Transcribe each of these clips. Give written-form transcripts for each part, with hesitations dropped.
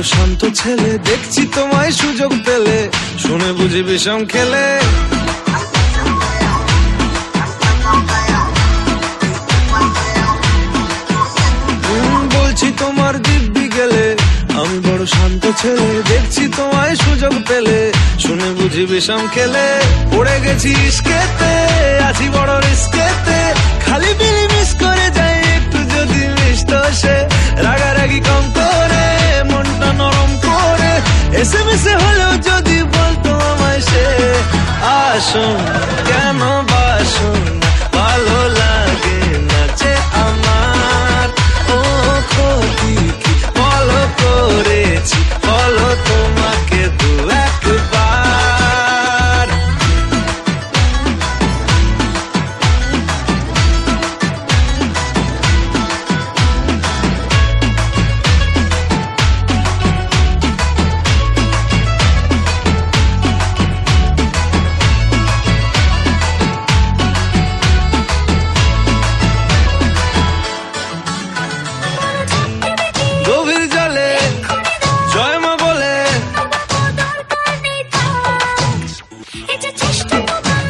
বড় শান্ত ছেলে, দেখছি তোমায় সুযোগ পেলে, শুনে বুঝি বিষম খেলে। বলছি তোমার দিব্যি গেলে, আমি বড় শান্ত ছেলে, দেখছি তোমায় সুযোগ পেলে, শুনে বুঝি বিষম খেলে। পড়ে গেছি ইস্কেতে, আছি বড় রিস্কেতে, খালি বিলি মিস করে যাই একটু যদি মিষ্ট সে। রাগারাগি কম করে, মনটা নরম করে, এসে মিশে হলেও যদি বলতো আমায় সে। আসুন কেন বাসুন, ভালো লাগে না যে আমার। ও ক্ষতি কি বলো করেছি, বলো তোমাকে দু একবার। গভীর জলে জয় মা বলে,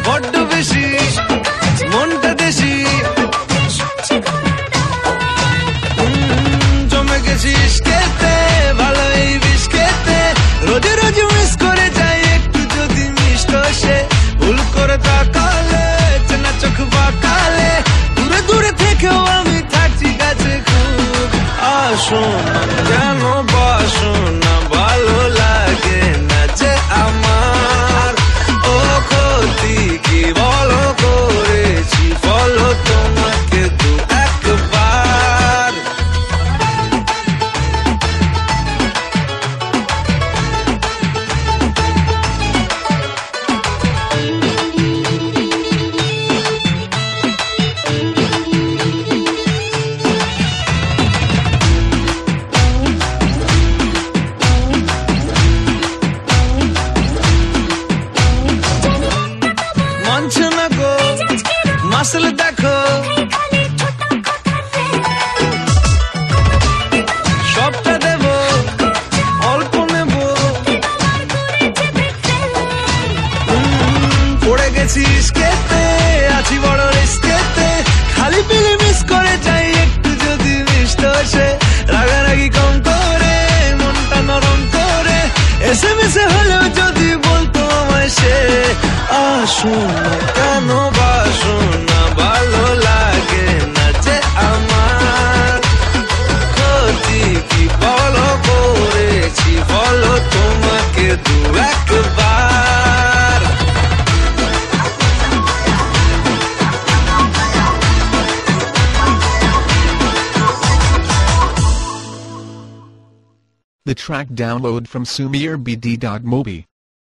বড্ড বেশি মনটা দেশি। জমে গেছি ইস্কেতে, ভালো এই বিস্কেতে, রোজে রোজ মিস করে যাই একটু যদি মিষ্ট সে। ভুল করে তাকালে, চেনা চোখ বাঁকালে, দূরে দূরে থেকেও আমি থাকছি কাছে খুব। আসুন কেন বাসুন না, ভালো লাগে না যে আমার। ও ক্ষতি কি বলো করেছি, বলো তোমাকে দু একবার। মানছে না গো মাসলে দেখো, সবটা দেব অল্প নেব। পড়ে গেছি ইস্কেতে, আছি বড় রিস্কেতে, খালি পিলি মিস করে যাই একটু যদি মিষ্ট সে। রাগারাগি কম করে, মনটা নরম করে, এসে মিশে হলেও যদি বলতো আমায় সে। আসুন কেন বাসুন না, ভালো লাগে না যে আমার। ক্ষতি কি বলো করেছি, বলো তোমাকে দু একবার। The track download from SumirBD.mobi.